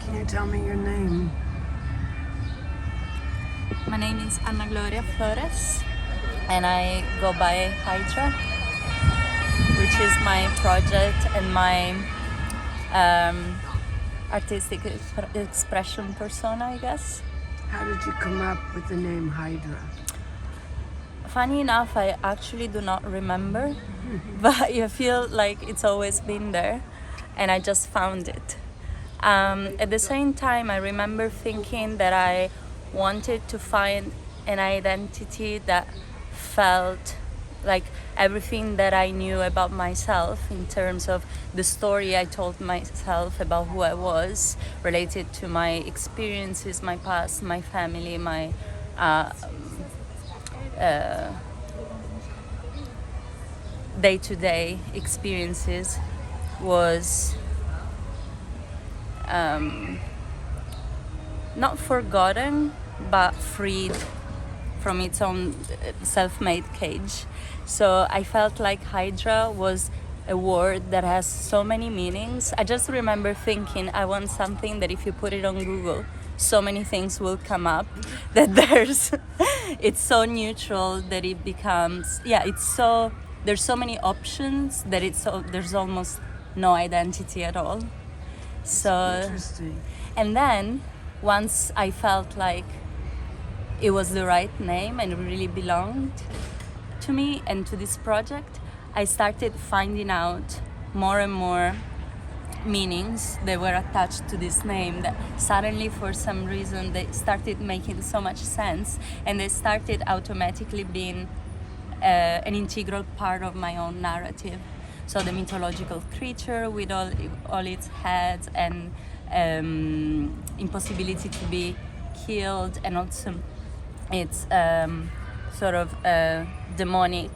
Can you tell me your name? My name is Ana Gloria Flores, and I go by HYDRA, which is my project and my artistic expression persona, I guess. How did you come up with the name HYDRA? Funny enough, I actually do not remember, but I feel like it's always been there, and I just found it. At the same time, I remember thinking that I wanted to find an identity that felt like everything that I knew about myself in terms of the story I told myself about who I was, related to my experiences, my past, my family, my day-to-day experiences, was not forgotten but freed from its own self-made cage. So I felt like HYDRA was a word that has so many meanings. I just remember thinking I want something that if you put it on Google, so many things will come up, that it's so neutral that it becomes, there's so many options that there's almost no identity at all. So Interesting. And then once I felt like it was the right name and really belonged to me and to this project, I started finding out more and more meanings that were attached to this name, that suddenly for some reason they started making so much sense, and they started automatically being an integral part of my own narrative. So the mythological creature with all its heads and impossibility to be killed, and also its sort of demonic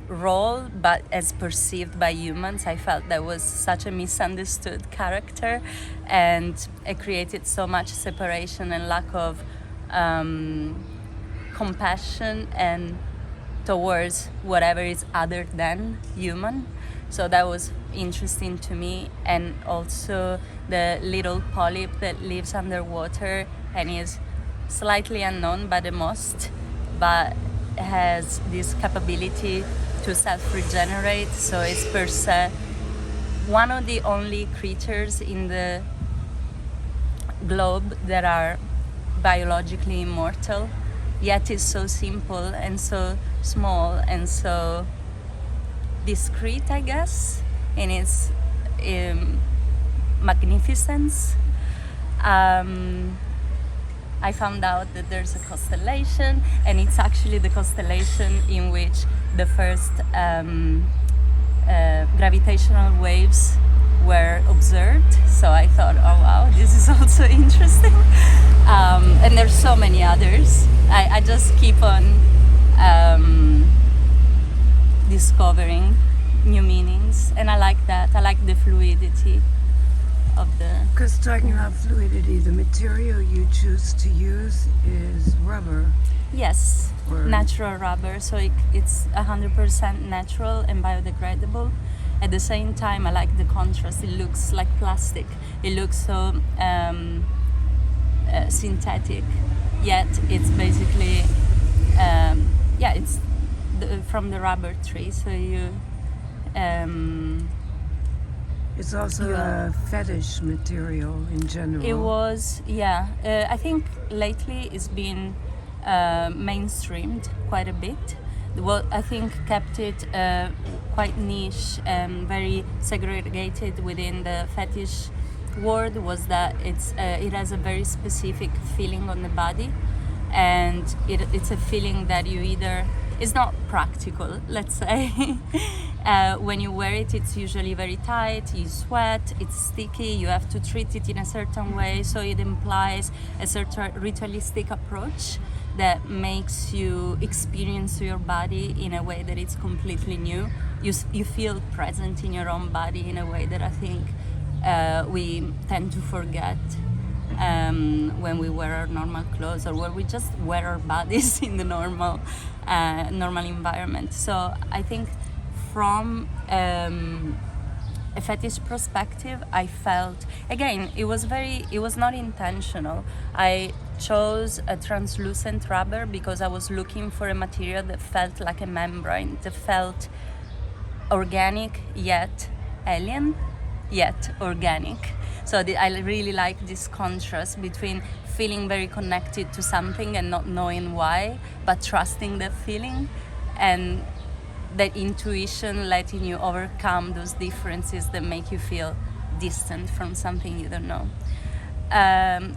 role, but as perceived by humans. I felt that was such a misunderstood character, and it created so much separation and lack of compassion and towards whatever is other than human. So that was interesting to me. And also the little polyp that lives underwater and is slightly unknown by the most, but has this capability to self-regenerate. So it's per se one of the only creatures in the globe that are biologically immortal, yet is so simple and so small and so discreet, I guess, in its magnificence. I found out that there's a constellation, and it's actually the constellation in which the first gravitational waves were observed. So I thought, oh wow, this is also interesting. And there's so many others. I just keep on discovering new meanings, and I like that. I like the fluidity of the... Because talking about fluidity, the material you choose to use is rubber. Yes, Or- natural rubber, so it's 100% natural and biodegradable. At the same time, I like the contrast. It looks like plastic. It looks so synthetic, yet it's basically it's from the rubber tree. So you It's also a fetish material in general. it was I think lately it's been mainstreamed quite a bit. What I think kept it quite niche and very segregated within the fetish world was that it has a very specific feeling on the body, and it's a feeling that you either... It's not practical, let's say. When you wear it, it's usually very tight, you sweat, it's sticky, you have to treat it in a certain way, so it implies a certain ritualistic approach that makes you experience your body in a way that it's completely new. You feel present in your own body in a way that I think we tend to forget when we wear our normal clothes, or when we just wear our bodies in the normal environment. So I think from a fetish perspective, I felt, again, it was not intentional. I chose a translucent rubber because I was looking for a material that felt like a membrane, that felt organic yet alien, yet organic. So I really like this contrast between feeling very connected to something and not knowing why, but trusting that feeling, and that intuition letting you overcome those differences that make you feel distant from something you don't know.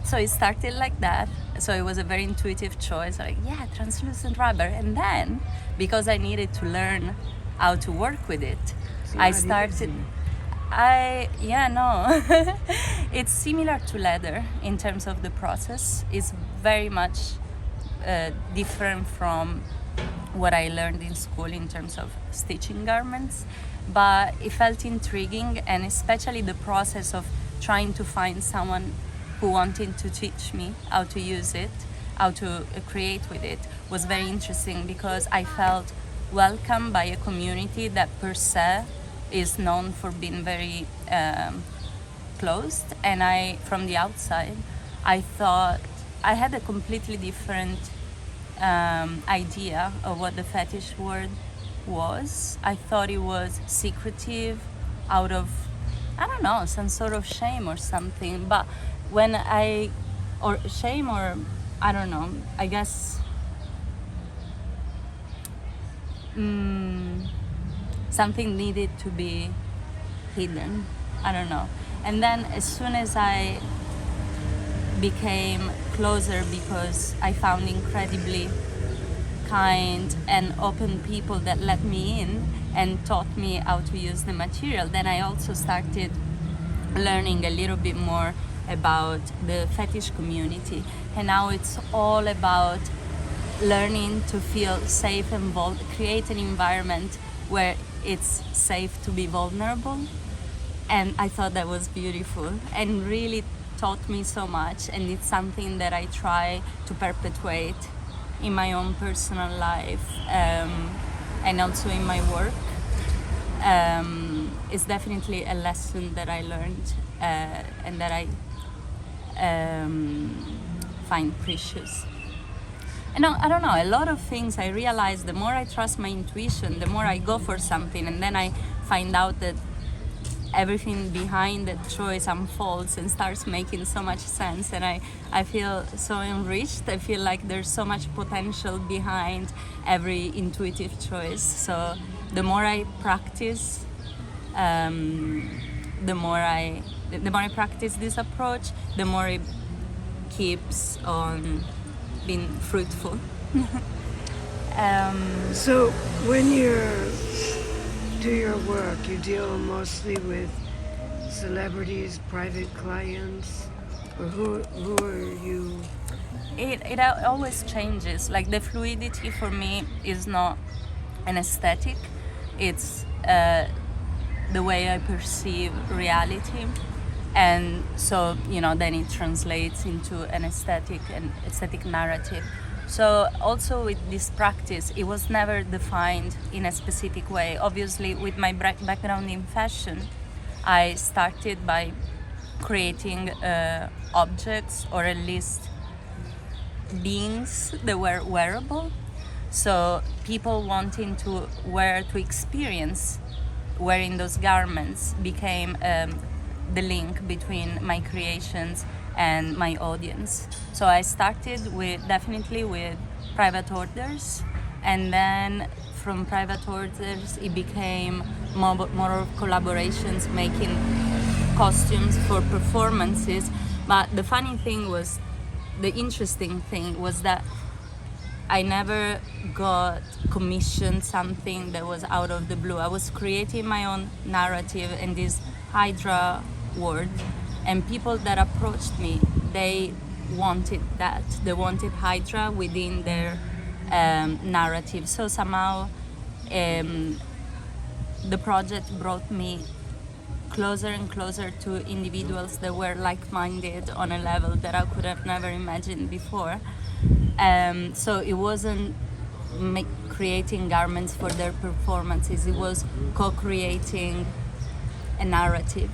So it started like that. So it was a very intuitive choice, like, yeah, translucent rubber. And then, because I needed to learn how to work with it, It's I not started. easy. It's similar to leather in terms of the process. It's very much different from what I learned in school in terms of stitching garments, but it felt intriguing, and especially the process of trying to find someone who wanted to teach me how to use it, how to create with it, was very interesting, because I felt welcomed by a community that per se is known for being very closed. And from the outside, I thought I had a completely different idea of what the fetish word was. I thought it was secretive, out of, I don't know, some sort of shame or something. But or shame, or I don't know, I guess something needed to be hidden. I don't know. And then as soon as I became closer, because I found incredibly kind and open people that let me in and taught me how to use the material, then I also started learning a little bit more about the fetish community. And now it's all about learning to feel safe and create an environment where it's safe to be vulnerable. And I thought that was beautiful and really taught me so much, and it's something that I try to perpetuate in my own personal life, and also in my work. It's definitely a lesson that I learned, and that I find precious. And I don't know, a lot of things I realize, the more I trust my intuition, the more I go for something, and then I find out that everything behind that choice unfolds and starts making so much sense, and I feel so enriched. I feel like there's so much potential behind every intuitive choice. So the more I practice, the more I practice this approach, the more it keeps on being fruitful. So when you do your work, you deal mostly with celebrities, private clients, or who are you? It always changes. Like, the fluidity for me is not an aesthetic, it's the way I perceive reality. And so, then it translates into an aesthetic narrative. So also with this practice, it was never defined in a specific way. Obviously, with my background in fashion, I started by creating objects, or at least beings that were wearable. So people wanting to experience wearing those garments became the link between my creations and my audience. So I started definitely with private orders, and then from private orders it became more of collaborations, making costumes for performances. But the interesting thing was that I never got commissioned something that was out of the blue. I was creating my own narrative in this HYDRA world, and people that approached me, they wanted that. They wanted HYDRA within their narrative. So somehow the project brought me closer and closer to individuals that were like-minded on a level that I could have never imagined before. So it wasn't creating garments for their performances, it was co-creating a narrative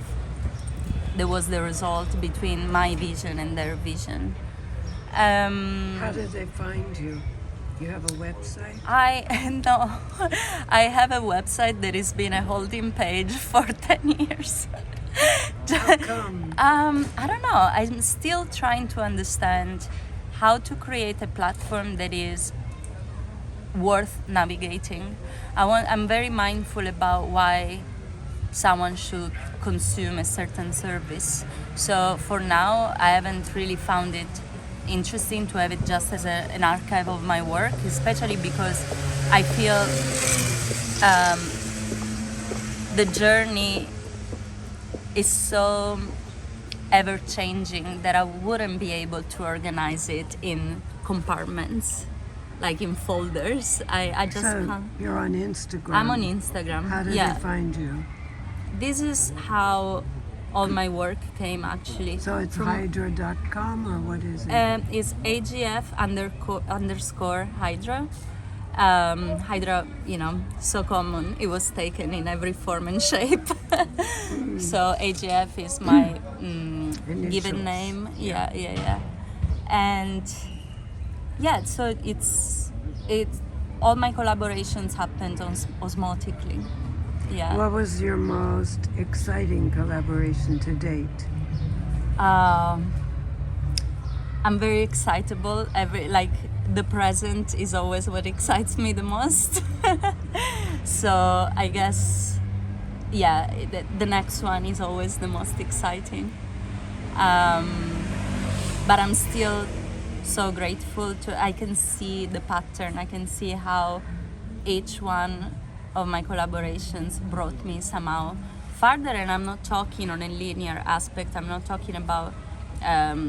that was the result between my vision and their vision. How did they find you? You have a website? I no, I have a website that has been a holding page for 10 years. How come? I don't know. I'm still trying to understand how to create a platform that is worth navigating. I'm very mindful about why someone should consume a certain service. So for now, I haven't really found it interesting to have it just as an archive of my work, especially because I feel the journey is so ever-changing that I wouldn't be able to organize it in compartments, like in folders. I just So can't. you're on Instagram. I'm on Instagram. How did Yeah. they find you? This is how all my work came, actually. So it's HYDRA.com or what is it? It's AGF _HYDRA. HYDRA, so common. It was taken in every form and shape. So AGF is my given Initials. name. Yeah. And yeah, so it's all my collaborations happened osmotically. Yeah. What was your most exciting collaboration to date? I'm very excitable. The present is always what excites me the most. So I guess, yeah, the next one is always the most exciting. But I'm still so grateful I can see the pattern. I can see how each one of my collaborations brought me somehow farther, and I'm not talking on a linear aspect. I'm not talking about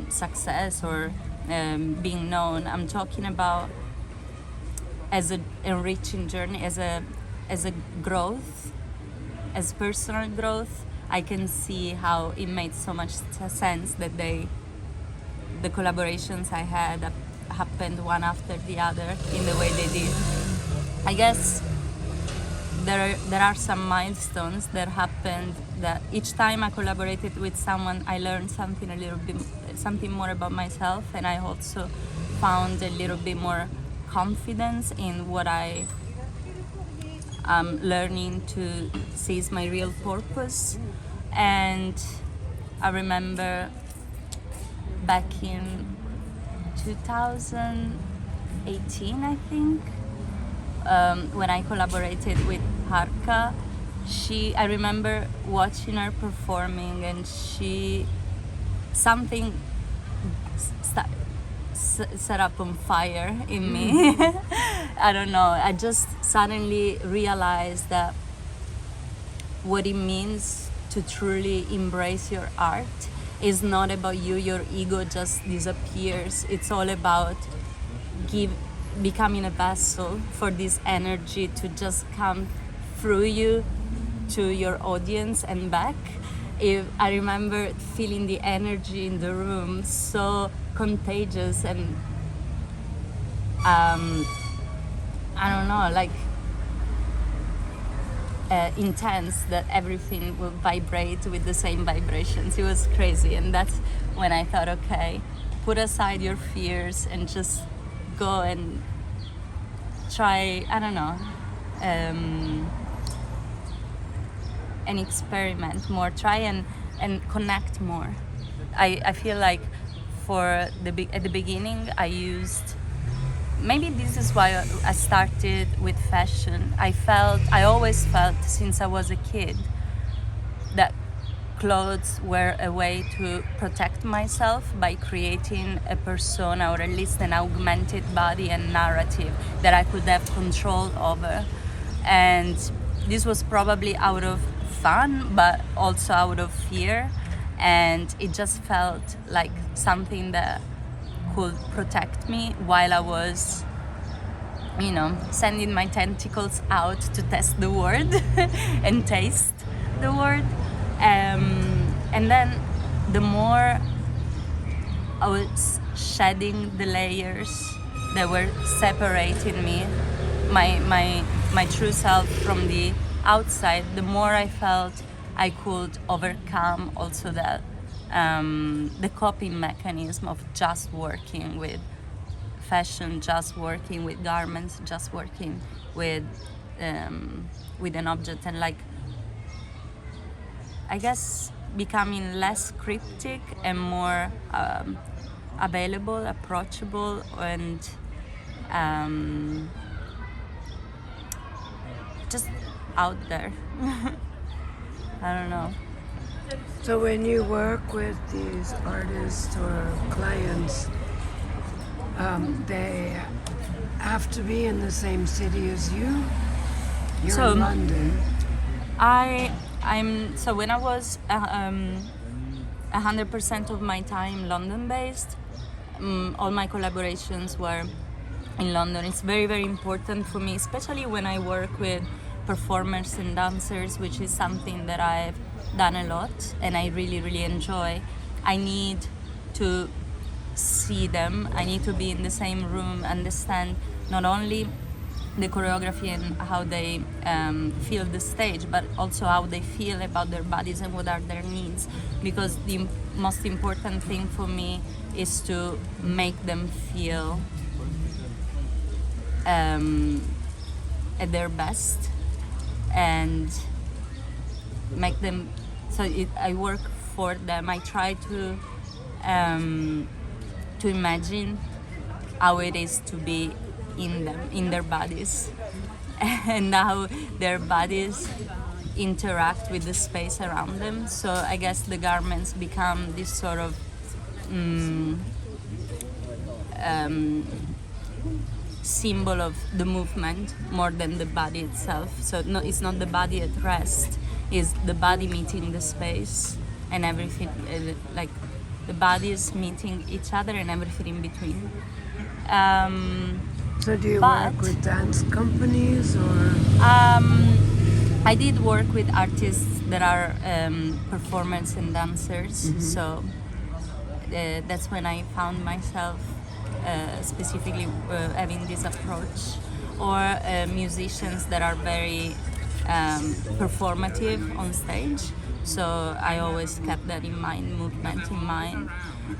success or being known. I'm talking about as an enriching journey, as a growth, as personal growth. I can see how it made so much sense that the collaborations I had happened one after the other in the way they did. I guess there are some milestones that happened that each time I collaborated with someone, I learned something more about myself, and I also found a little bit more confidence in what I am learning to see is my real purpose. And I remember back in 2018, I think, when I collaborated with Harka, I remember watching her performing, and something set up on fire in me. I don't know. I just suddenly realized that what it means to truly embrace your art is not about you. Your ego just disappears. It's all about becoming a vessel for this energy to just come through you to your audience and back. I remember feeling the energy in the room so contagious and I don't know, intense, that everything will vibrate with the same vibrations. It was crazy, and that's when I thought, okay, put aside your fears and just go and try, I don't know, and experiment more, try and connect more. I feel like at the beginning I used, maybe this is why I started with fashion. I always felt since I was a kid that clothes were a way to protect myself by creating a persona, or at least an augmented body and narrative that I could have control over. And this was probably out of fun, but also out of fear. And it just felt like something that could protect me while I was, sending my tentacles out to test the world and taste the world. And then the more I was shedding the layers that were separating me, my true self from the outside, the more I felt I could overcome also that the coping mechanism of just working with fashion, just working with garments, just working with an object, and like, I guess, becoming less cryptic and more available, approachable, and just out there. I don't know. So when you work with these artists or clients, they have to be in the same city as you? You're So, in London. So when I was 100% of my time London based, all my collaborations were in London. It's very, very important for me, especially when I work with performers and dancers, which is something that I've done a lot and I really, really enjoy. I need to see them, I need to be in the same room, understand not only the choreography and how they feel the stage, but also how they feel about their bodies and what are their needs. Because the most important thing for me is to make them feel at their best, and make them. I work for them. I try to imagine how it is to be in them, in their bodies, and how their bodies interact with the space around them. So I guess the garments become this sort of symbol of the movement more than the body itself. So no, it's not the body at rest, it's the body meeting the space and everything, like the bodies meeting each other and everything in between. So do you work with dance companies or? I did work with artists that are performers and dancers, so that's when I found myself specifically having this approach, or musicians that are very performative on stage. So I always kept that in mind, movement in mind,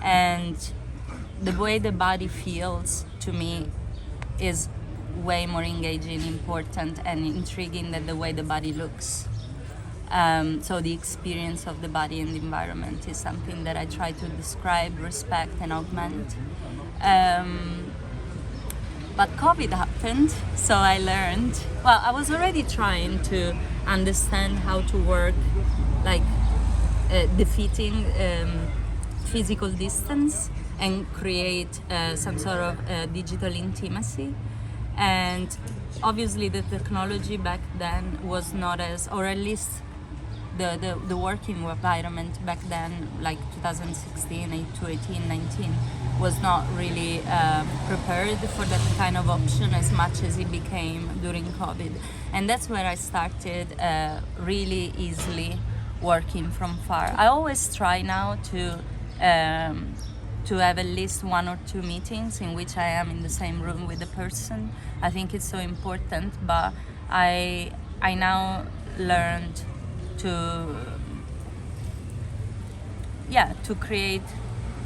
and the way the body feels to me is way more engaging, important, and intriguing than the way the body looks. So the experience of the body and the environment is something that I try to describe, respect, and augment. But COVID happened, so I learned. Well, I was already trying to understand how to work, like defeating physical distance and create some sort of digital intimacy. And obviously the technology back then was not as, or at least the working environment back then, like 2016 to 18, 19, was not really prepared for that kind of option as much as it became during COVID. And that's where I started really easily working from far. I always try now to have at least 1 or 2 meetings in which I am in the same room with the person. I think it's so important, but I now learned to create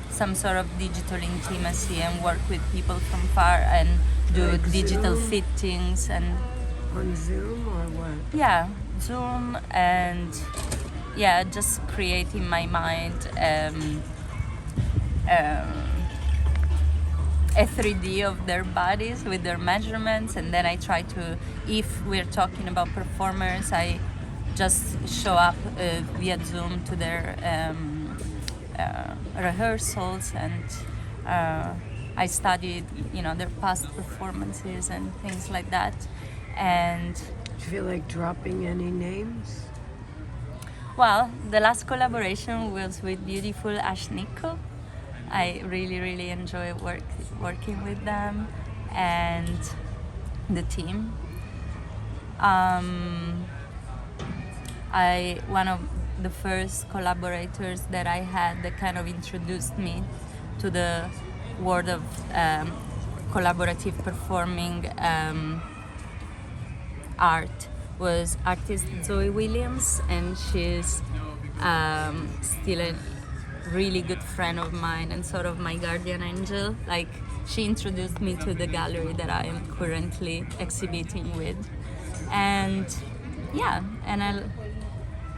some sort of digital intimacy and work with people from far and do like digital Zoom? fittings and On Zoom or what? Zoom, and just create in my mind a 3D of their bodies with their measurements, and then I try to, if we're talking about performers, I just show up via Zoom to their rehearsals, and I studied, their past performances and things like that. And Do you feel like dropping any names? well, the last collaboration was with beautiful Ashniko. I really, really enjoy working with them and the team. One of the first collaborators that I had that kind of introduced me to the world of collaborative performing art was artist Zoe Williams, and she's still a really good friend of mine and sort of my guardian angel. Like, she introduced me to the gallery that I am currently exhibiting with. And yeah, and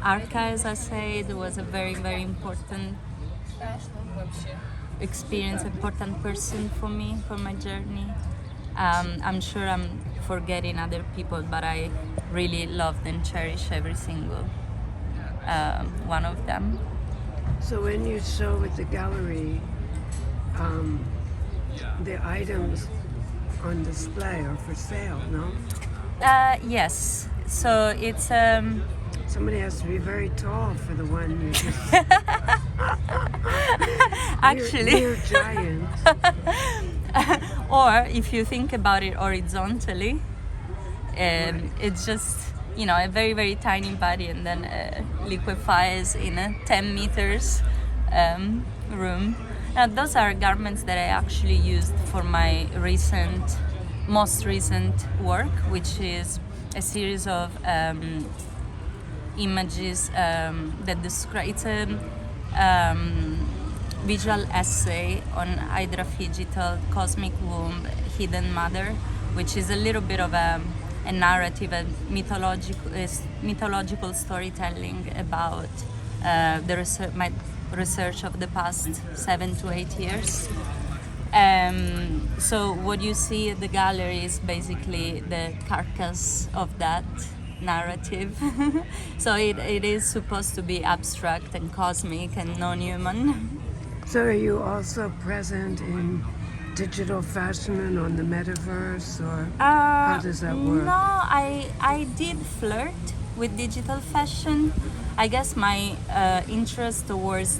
Arca, as I said, was a very, very important experience, important person for me, for my journey. I'm sure I'm forgetting other people, but I really loved and cherish every single one of them. So when you show at the gallery, the items on display are for sale, no? Yes. So it's Somebody has to be very tall for the one you just... actually, You're giant. or if you think about it horizontally, it's just, you know, a very, very tiny body, and then liquefies in a 10 meters room. Now, those are garments that I actually used for my most recent work, which is a series of images that describe. It's a visual essay on HYDRA digital cosmic womb, hidden mother, which is a little bit of a narrative, a mythological storytelling about my research of the past 7 to 8 years. So what you see at the gallery is basically the carcass of that narrative. So it is supposed to be abstract and cosmic and non-human. So are you also present in digital fashion and on the metaverse, or how does that work? No, I did flirt with digital fashion. I guess my interest towards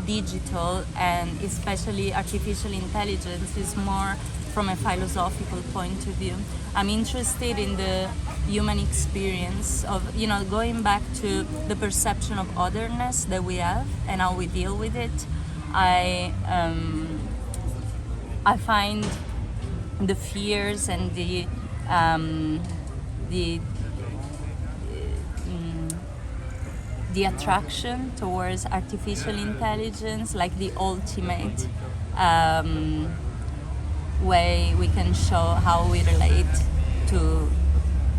digital and especially artificial intelligence is more from a philosophical point of view. I'm interested in the human experience of, you know, going back to the perception of otherness that we have and how we deal with it. I find the fears and the attraction towards artificial intelligence like the ultimate way we can show how we relate to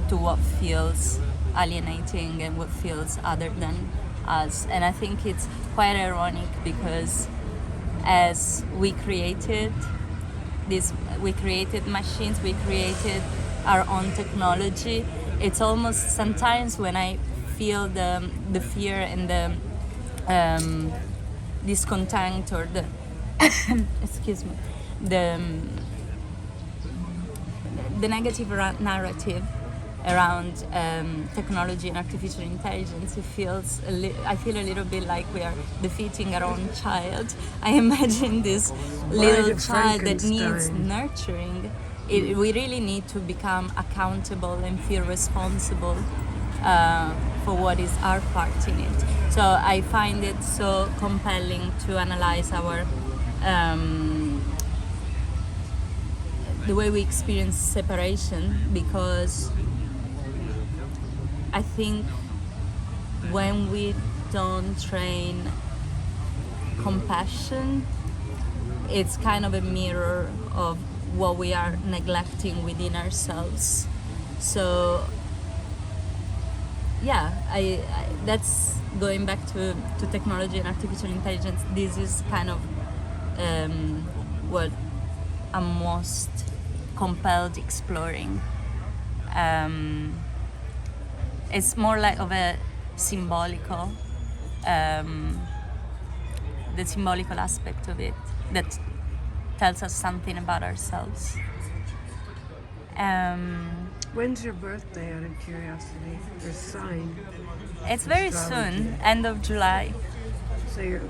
what feels alienating and what feels other than us. And I think it's quite ironic because as we created machines, we created our own technology. It's almost sometimes when I feel the fear and the discontent or the excuse me, the negative narrative around technology and artificial intelligence. I feel a little bit like we are defeating our own child. I imagine this little child that needs nurturing. We really need to become accountable and feel responsible for what is our part in it. So I find it so compelling to analyze our the way we experience separation, because I think when we don't train compassion, it's kind of a mirror of what we are neglecting within ourselves. So yeah, I that's going back to technology and artificial intelligence. This is kind of what I'm most compelled exploring. It's more like of a symbolical, the symbolical aspect of it that tells us something about ourselves. When's your birthday, out of curiosity? Or sign? It's very soon, end of July. So you're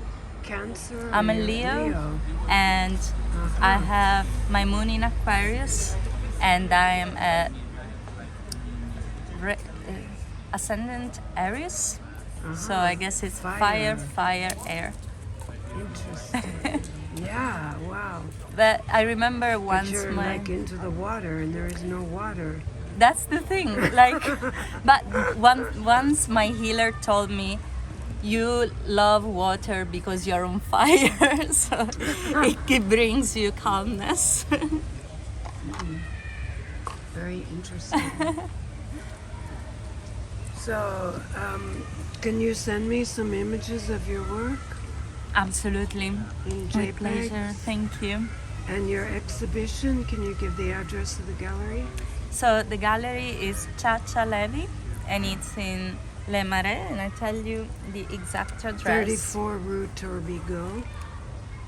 Cancer? I'm a Leo, and I have my moon in Aquarius, and I am a ascendant Aries. So I guess it's fire, air. Interesting. Yeah, wow. But I remember once you're like into the water, and there is no water. that's the thing. Like, but once my healer told me, you love water because you're on fire, so it brings you calmness. Very interesting. So, can you send me some images of your work Absolutely. in With JPEG? pleasure. Thank you. And your exhibition, can you give the address of the gallery? So the gallery is Chacha Levi, and it's in Le Marais, and I tell you the exact address. 34 Rue Torbigo,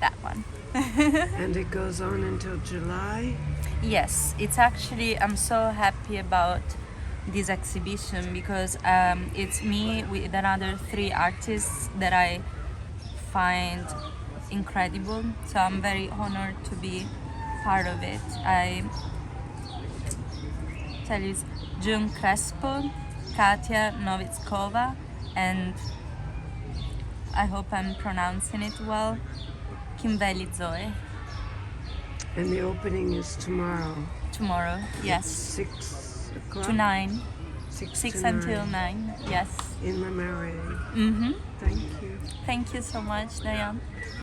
That one. and it goes on until July. Yes, it's actually, I'm so happy about this exhibition because it's me with another 3 artists that I find incredible. So I'm very honored to be part of it. I tell you, it's June Crespo, Katia Novitskova, and I hope I'm pronouncing it well, Kimberly Zoe. And the opening is tomorrow. Tomorrow, yes. 6 o'clock? To 9. 6 6 to until 9. 9, yes. In Le Marais. Mm-hmm. Thank you. Thank you so much, Diane.